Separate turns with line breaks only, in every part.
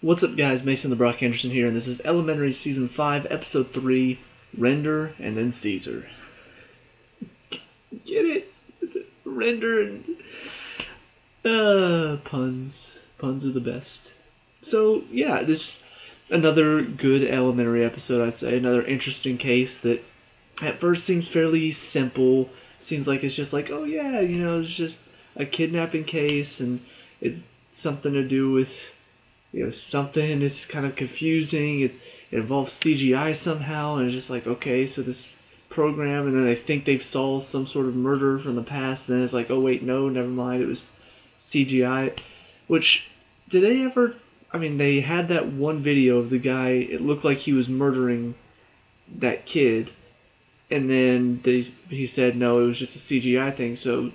What's up, guys? Mason the Brock Henderson here, and this is Elementary Season 5, Episode 3, Render and then Caesar. Get it? Render and... puns. Puns are the best. So, yeah, this another good elementary episode, I'd say. Another interesting case that at first seems fairly simple. Seems like it's just like, oh yeah, it's just a kidnapping case, and it's something to do with something is kind of confusing. It involves CGI somehow, and it's just like, okay, so this program, and then they think they've solved some sort of murder from the past, and then it's like, oh wait, no, never mind, it was CGI. Which, did they ever? I mean, they had that one video of the guy. It looked like he was murdering that kid, and then he said no, it was just a CGI thing. So,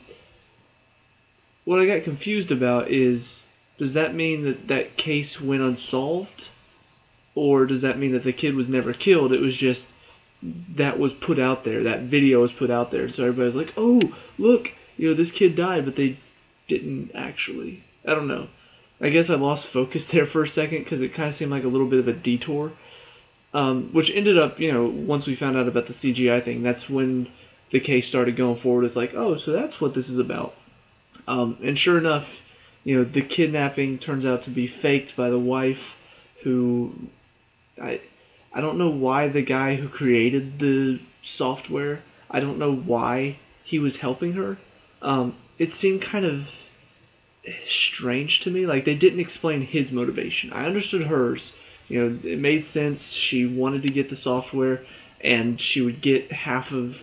what I got confused about is, does that mean that that case went unsolved? Or does that mean that the kid was never killed? It was just that was put out there. That video was put out there. So everybody's like, oh, look, this kid died, but they didn't actually. I don't know. I guess I lost focus there for a second because it kind of seemed like a little bit of a detour. Which ended up, once we found out about the CGI thing, that's when the case started going forward. It's like, oh, so that's what this is about. And sure enough, the kidnapping turns out to be faked by the wife, who I don't know why the guy who created the software, I don't know why he was helping her. It seemed kind of strange to me. Like, they didn't explain his motivation. I understood hers. It made sense. She wanted to get the software, and she would get half of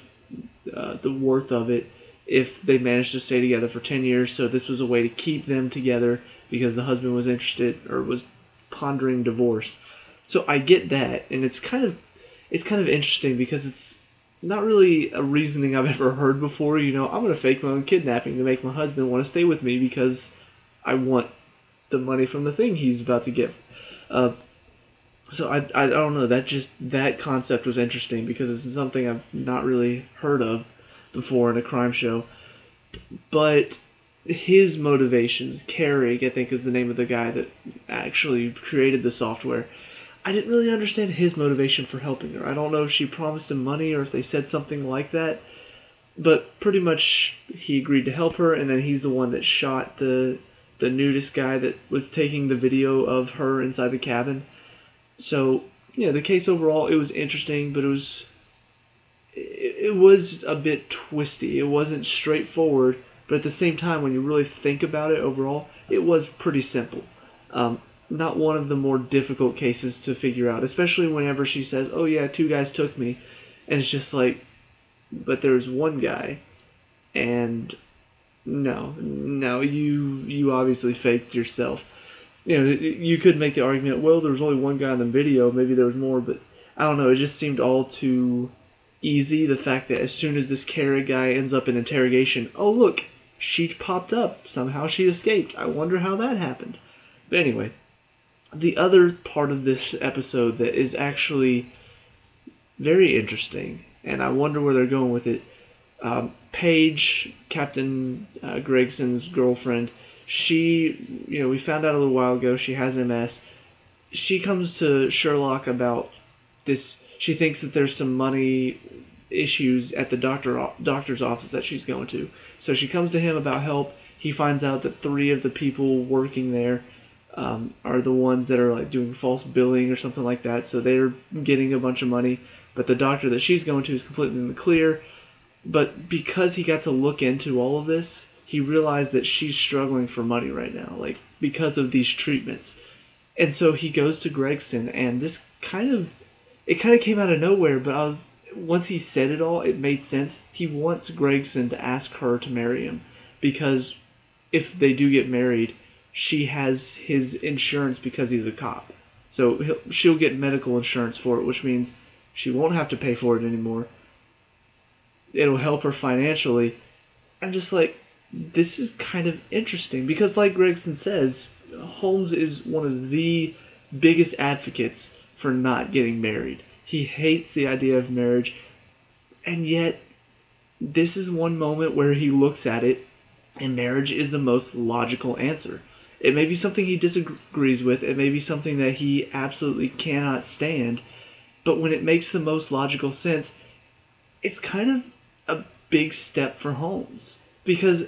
the worth of it if they managed to stay together for 10 years, so this was a way to keep them together because the husband was interested or was pondering divorce. So I get that, and it's kind of interesting because it's not really a reasoning I've ever heard before. I'm going to fake my own kidnapping to make my husband want to stay with me because I want the money from the thing he's about to get. So I don't know, that concept was interesting because it's something I've not really heard of before in a crime show. But his motivations, Carrick, I think is the name of the guy that actually created the software. I didn't really understand his motivation for helping her. I don't know if she promised him money or if they said something like that. But pretty much he agreed to help her, and then he's the one that shot the nudist guy that was taking the video of her inside the cabin. So, the case overall, it was interesting, but it was a bit twisty. It wasn't straightforward, but at the same time, when you really think about it overall, it was pretty simple. Not one of the more difficult cases to figure out, especially whenever she says, oh yeah, 2 guys took me, and it's just like, but there's one guy, and no, you obviously faked yourself. You could make the argument, well, there was only one guy in the video, maybe there was more, but I don't know, it just seemed all too easy. The fact that as soon as this Kara guy ends up in interrogation, oh look, she popped up, somehow she escaped. I wonder how that happened. But anyway, the other part of this episode that is actually very interesting, and I wonder where they're going with it, Paige, Captain Gregson's girlfriend, she, we found out a little while ago she has MS. She comes to Sherlock about this. She thinks that there's some money issues at the doctor's office that she's going to. So she comes to him about help. He finds out that 3 of the people working there are the ones that are like doing false billing or something like that. So they're getting a bunch of money. But the doctor that she's going to is completely in the clear. But because he got to look into all of this, he realized that she's struggling for money right now, like because of these treatments. And so he goes to Gregson, and this kind of came out of nowhere, but once he said it all, it made sense. He wants Gregson to ask her to marry him, because if they do get married, she has his insurance because he's a cop. So she'll get medical insurance for it, which means she won't have to pay for it anymore. It'll help her financially. I'm just like, this is kind of interesting, because like Gregson says, Holmes is one of the biggest advocates for not getting married. He hates the idea of marriage, and yet this is one moment where he looks at it, and marriage is the most logical answer. It may be something he disagrees with. It may be something that he absolutely cannot stand. But when it makes the most logical sense, it's kind of a big step for Holmes. Because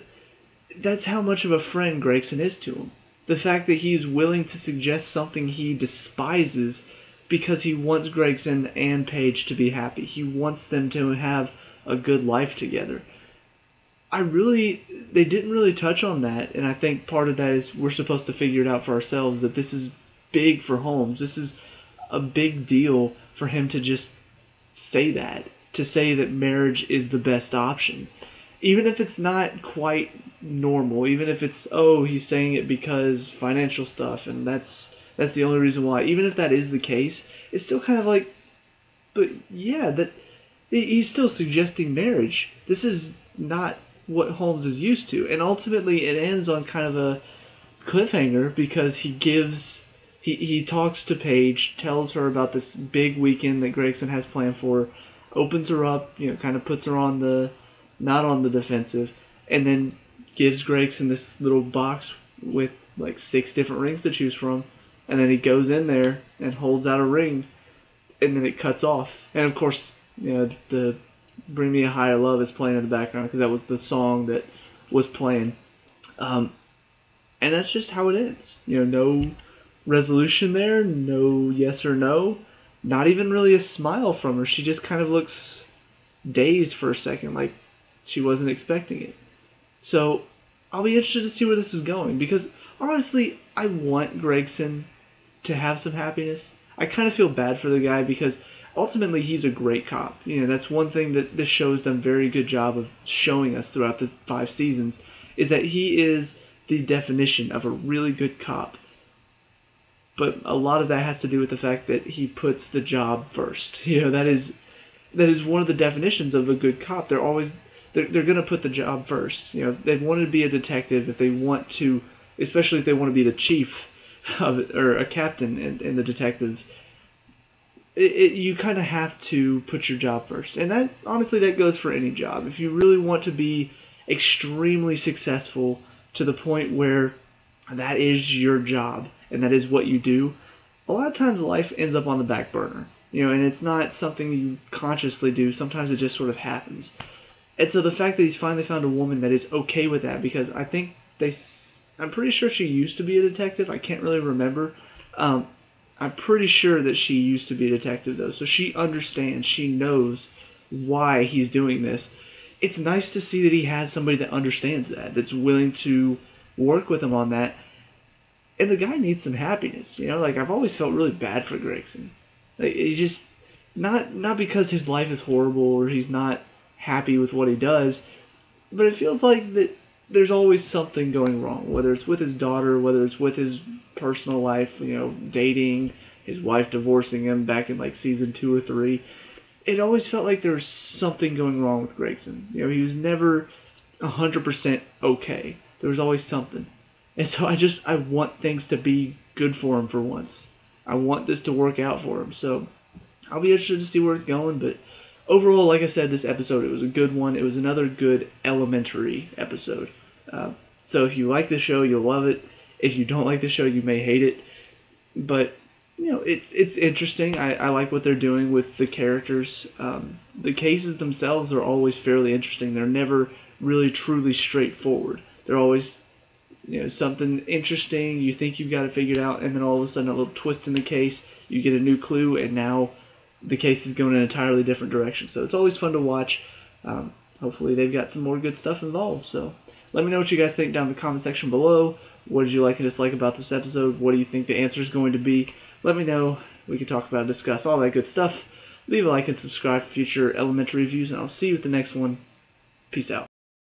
that's how much of a friend Gregson is to him. The fact that he's willing to suggest something he despises because he wants Gregson and Paige to be happy. He wants them to have a good life together. They didn't really touch on that, and I think part of that is we're supposed to figure it out for ourselves that this is big for Holmes. This is a big deal for him to just say that, to say that marriage is the best option. Even if it's not quite normal, even if it's, oh, he's saying it because financial stuff, and that's the only reason why. Even if that is the case, it's still kind of like, but yeah, that he's still suggesting marriage. This is not what Holmes is used to, and ultimately it ends on kind of a cliffhanger because he talks to Paige, tells her about this big weekend that Gregson has planned for her, opens her up, kind of puts her on the not on the defensive, and then gives Gregson this little box with like 6 different rings to choose from, and then he goes in there and holds out a ring, and then it cuts off, and of course, the Bring Me a Higher Love is playing in the background because that was the song that was playing. And that's just how it ends. No resolution there, no yes or no, not even really a smile from her. She just kind of looks dazed for a second, like she wasn't expecting it. So I'll be interested to see where this is going because honestly, I want Gregson to have some happiness. I kind of feel bad for the guy because ultimately he's a great cop. That's one thing that this show has done a very good job of showing us throughout the 5 seasons is that he is the definition of a really good cop. But a lot of that has to do with the fact that he puts the job first. That is one of the definitions of a good cop. They're going to put the job first. They want to be a detective if they want to, especially if they want to be the chief of it, or a captain in the detectives. You kind of have to put your job first. And that, honestly, that goes for any job. If you really want to be extremely successful to the point where that is your job and that is what you do, a lot of times life ends up on the back burner. And it's not something you consciously do. Sometimes it just sort of happens. And so the fact that he's finally found a woman that is okay with that, because I think I'm pretty sure she used to be a detective. I can't really remember. I'm pretty sure that she used to be a detective, though, so she understands, she knows why he's doing this. It's nice to see that he has somebody that understands that, that's willing to work with him on that. And the guy needs some happiness, I've always felt really bad for Gregson. He just, not because his life is horrible or he's not happy with what he does, but it feels like that there's always something going wrong, whether it's with his daughter, whether it's with his personal life, dating, his wife divorcing him back in like season 2 or 3. It always felt like there was something going wrong with Gregson. He was never 100% okay. There was always something. And so I want things to be good for him for once. I want this to work out for him. So I'll be interested to see where it's going, but overall, like I said, this episode, it was a good one. It was another good elementary episode. So if you like the show, you'll love it. If you don't like the show, you may hate it. But, it's interesting. I like what they're doing with the characters. The cases themselves are always fairly interesting. They're never really truly straightforward. They're always, something interesting. You think you've got it figured out, and then all of a sudden a little twist in the case. You get a new clue, and now the case is going in an entirely different direction. So it's always fun to watch. Hopefully they've got some more good stuff involved. So let me know what you guys think down in the comment section below. What did you like and dislike about this episode? What do you think the answer is going to be? Let me know. We can talk about it, discuss all that good stuff. Leave a like and subscribe for future elementary reviews, and I'll see you with the next one. Peace out.